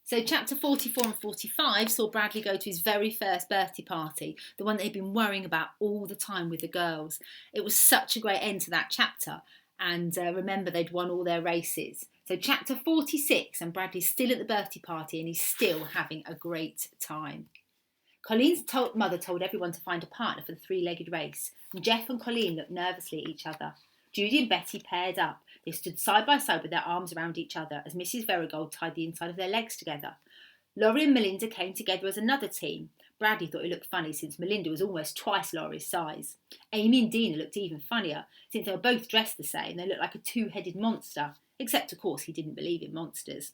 So chapter 44 and 45 saw Bradley go to his very first birthday party, the one that he'd been worrying about all the time with the girls. It was such a great end to that chapter, and remember they'd won all their races. So chapter 46, and Bradley's still at the birthday party and he's still having a great time. Colleen's mother told everyone to find a partner for the three-legged race, and Jeff and Colleen looked nervously at each other. Judy and Betty paired up. They stood side by side with their arms around each other as Mrs. Verigold tied the inside of their legs together. Laurie and Melinda came together as another team. Bradley thought it looked funny since Melinda was almost twice Laurie's size. Amy and Dina looked even funnier since they were both dressed the same. They looked like a two-headed monster, except of course he didn't believe in monsters.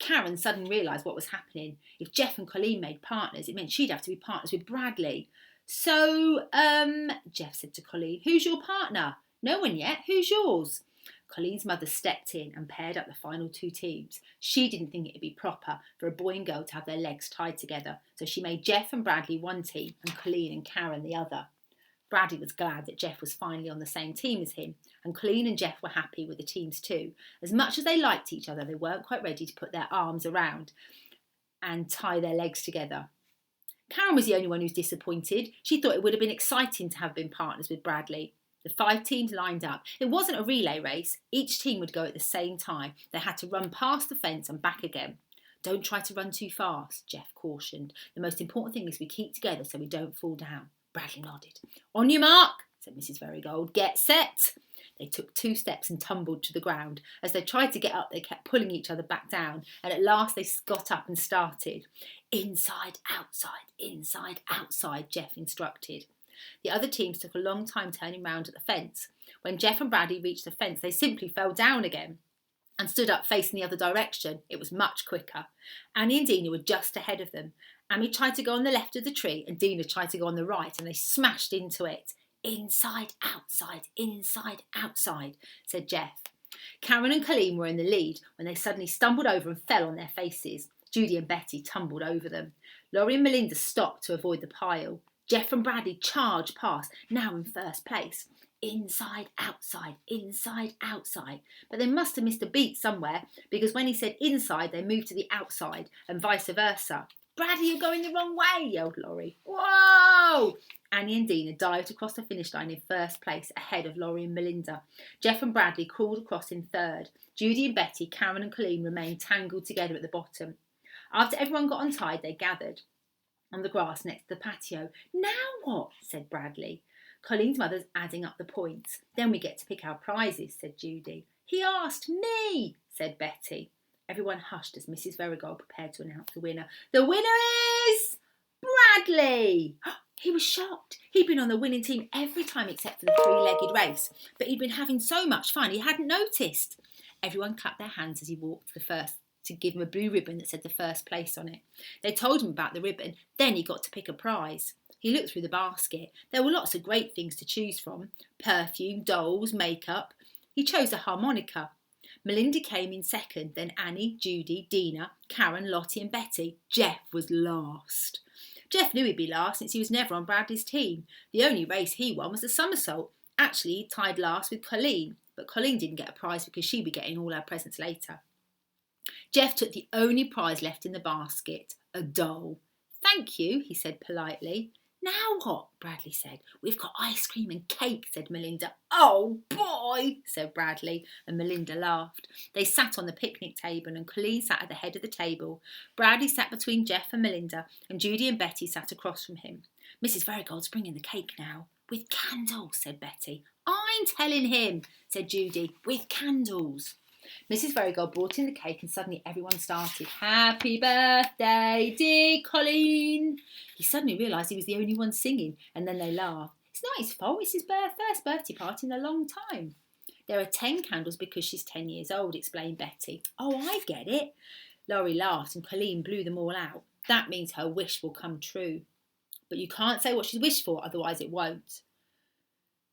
Karen suddenly realised what was happening. If Jeff and Colleen made partners, it meant she'd have to be partners with Bradley. So, Jeff said to Colleen, "Who's your partner?" "No one yet. Who's yours?" Colleen's mother stepped in and paired up the final two teams. She didn't think it would be proper for a boy and girl to have their legs tied together, so she made Jeff and Bradley one team and Colleen and Karen the other. Bradley was glad that Jeff was finally on the same team as him, and Colleen and Jeff were happy with the teams too. As much as they liked each other, they weren't quite ready to put their arms around and tie their legs together. Karen was the only one who was disappointed. She thought it would have been exciting to have been partners with Bradley. The 5 teams lined up. It wasn't a relay race. Each team would go at the same time. They had to run past the fence and back again. "Don't try to run too fast," Jeff cautioned. "The most important thing is we keep together so we don't fall down." Bradley nodded. "On your mark," said Mrs. Verigold. "Get set." They took 2 steps and tumbled to the ground. As they tried to get up, they kept pulling each other back down, and at last they got up and started. "Inside, outside," Jeff instructed. The other teams took a long time turning round at the fence. When Jeff and Bradley reached the fence, they simply fell down again and stood up facing the other direction. It was much quicker. Annie and Dina were just ahead of them. Annie tried to go on the left of the tree and Dina tried to go on the right, and they smashed into it. Inside, outside, said Jeff. Karen and Colleen were in the lead when they suddenly stumbled over and fell on their faces. Judy and Betty tumbled over them. Laurie and Melinda stopped to avoid the pile. Jeff and Bradley charged past, now in first place. Inside, outside. But they must have missed a beat somewhere, because when he said inside, they moved to the outside, and vice versa. "Bradley, you're going the wrong way," yelled Laurie. "Whoa!" Annie and Dina dived across the finish line in first place, ahead of Laurie and Melinda. Jeff and Bradley crawled across in third. Judy and Betty, Karen and Colleen remained tangled together at the bottom. After everyone got untied, they gathered on the grass next to the patio. "Now what?" said Bradley. "Colleen's mother's adding up the points. Then we get to pick our prizes," said Judy. "He asked me," said Betty. Everyone hushed as Mrs. Verigold prepared to announce the winner. "The winner is Bradley!" He was shocked. He'd been on the winning team every time except for the 3-legged race, but he'd been having so much fun he hadn't noticed. Everyone clapped their hands as he walked to give him a blue ribbon that said the first place on it. They told him about the ribbon. Then he got to pick a prize. He looked through the basket. There were lots of great things to choose from. Perfume, dolls, makeup. He chose a harmonica. Melinda came in second, then Annie, Judy, Dina, Karen, Lottie and Betty. Jeff was last. Jeff knew he'd be last since he was never on Bradley's team. The only race he won was the somersault. Actually, he tied last with Colleen, but Colleen didn't get a prize because she'd be getting all her presents later. Jeff took the only prize left in the basket, a doll. "Thank you," he said politely. "Now what?" Bradley said. "We've got ice cream and cake," said Melinda. "Oh boy," said Bradley, and Melinda laughed. They sat on the picnic table and Colleen sat at the head of the table. Bradley sat between Jeff and Melinda, and Judy and Betty sat across from him. "Mrs. Verigold's bringing the cake now." "With candles," said Betty. "I'm telling him," said Judy. "With candles." Mrs. Verigold brought in the cake and suddenly everyone started. "Happy birthday, dear Colleen." He suddenly realised he was the only one singing, and then they laughed. "It's not his fault, it's his first birthday party in a long time." "There are 10 candles because she's 10 years old," explained Betty. "Oh, I get it." Laurie laughed and Colleen blew them all out. "That means her wish will come true." "But you can't say what she's wished for, otherwise it won't."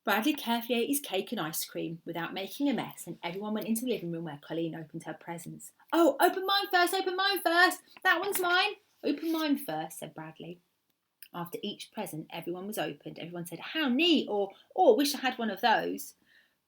Bradley carefully ate his cake and ice cream without making a mess, and everyone went into the living room where Colleen opened her presents. "Oh, open mine first. That one's mine." "Open mine first," said Bradley. After each present everyone was opened, everyone said, "How neat," or "Wish I had one of those."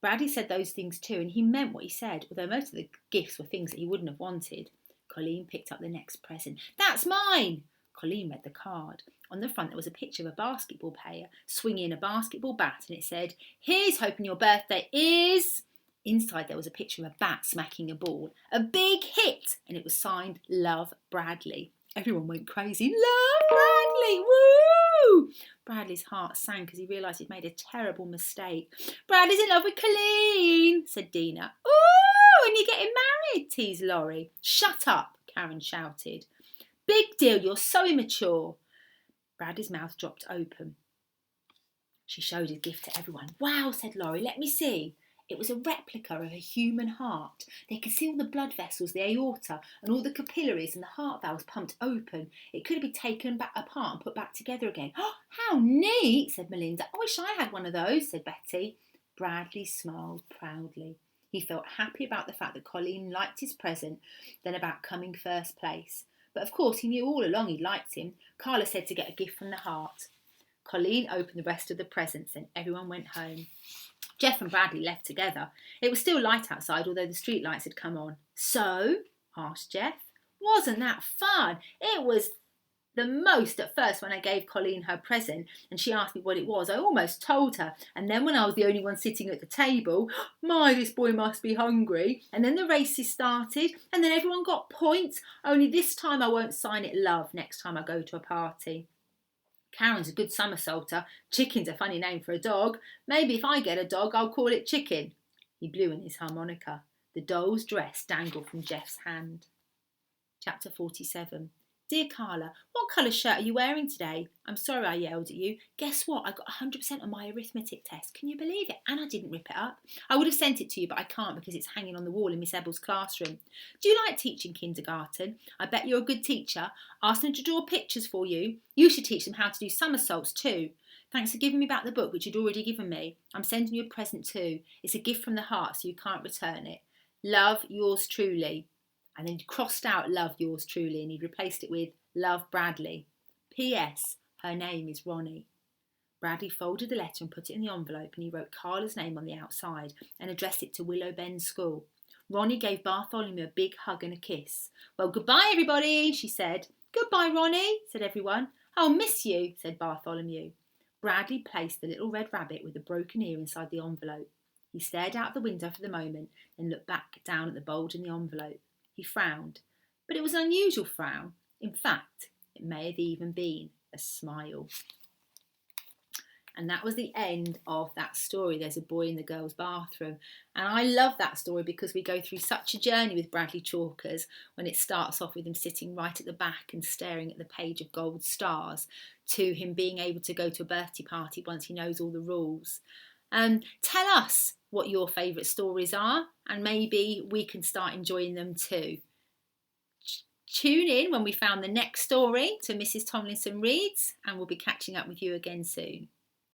Bradley said those things too, and he meant what he said, although most of the gifts were things that he wouldn't have wanted. Colleen picked up the next present. That's mine! Colleen read the card. On the front there was a picture of a basketball player swinging a basketball bat, and it said, "Here's hoping your birthday is..." Inside there was a picture of a bat smacking a ball. A big hit! And it was signed Love Bradley. Everyone went crazy. Love Bradley! Woo! Bradley's heart sank as he realised he'd made a terrible mistake. "Bradley's in love with Colleen," said Dina. "Ooh, and you're getting married," teased Laurie. "Shut up," Karen shouted. "Big deal, you're so immature." Bradley's mouth dropped open. She showed his gift to everyone. "Wow," said Laurie, "let me see." It was a replica of a human heart. They could see all the blood vessels, the aorta, and all the capillaries and the heart valves pumped open. It could have been taken back apart and put back together again. "Oh, how neat," said Melinda. "I wish I had one of those," said Betty. Bradley smiled proudly. He felt happy about the fact that Colleen liked his present than about coming first place. But of course he knew all along he liked him. Carla said to get a gift from the heart. Colleen opened the rest of the presents and everyone went home. Jeff and Bradley left together. It was still light outside, although the street lights had come on. "So?" asked Jeff. "Wasn't that fun? It was the most at first when I gave Colleen her present and she asked me what it was. I almost told her. And then when I was the only one sitting at the table, my, this boy must be hungry. And then the races started and then everyone got points. Only this time I won't sign it Love next time I go to a party. Karen's a good somersaulter. Chicken's a funny name for a dog. Maybe if I get a dog, I'll call it Chicken." He blew in his harmonica. The doll's dress dangled from Jeff's hand. Chapter 47. "Dear Carla, what colour shirt are you wearing today? I'm sorry I yelled at you. Guess what? I got 100% on my arithmetic test. Can you believe it? And I didn't rip it up. I would have sent it to you, but I can't because it's hanging on the wall in Miss Ebble's classroom. Do you like teaching kindergarten? I bet you're a good teacher. Ask them to draw pictures for you. You should teach them how to do somersaults too. Thanks for giving me back the book, which you'd already given me. I'm sending you a present too. It's a gift from the heart, so you can't return it. Love, yours truly." And then he crossed out "Love, yours truly" and he replaced it with "Love, Bradley. P.S. Her name is Ronnie." Bradley folded the letter and put it in the envelope and he wrote Carla's name on the outside and addressed it to Willow Bend School. Ronnie gave Bartholomew a big hug and a kiss. "Well, goodbye, everybody," she said. "Goodbye, Ronnie," said everyone. "I'll miss you," said Bartholomew. Bradley placed the little red rabbit with the broken ear inside the envelope. He stared out the window for the moment, then looked back down at the bulge in the envelope. He frowned, but it was an unusual frown. In fact, it may have even been a smile. And that was the end of that story, There's a Boy in the Girls' Bathroom. And I love that story because we go through such a journey with Bradley Chalkers when it starts off with him sitting right at the back and staring at the page of gold stars to him being able to go to a birthday party once he knows all the rules. Tell us what your favourite stories are and maybe we can start enjoying them too. Tune in when we found the next story to Mrs. Tomlinson Reads and we'll be catching up with you again soon.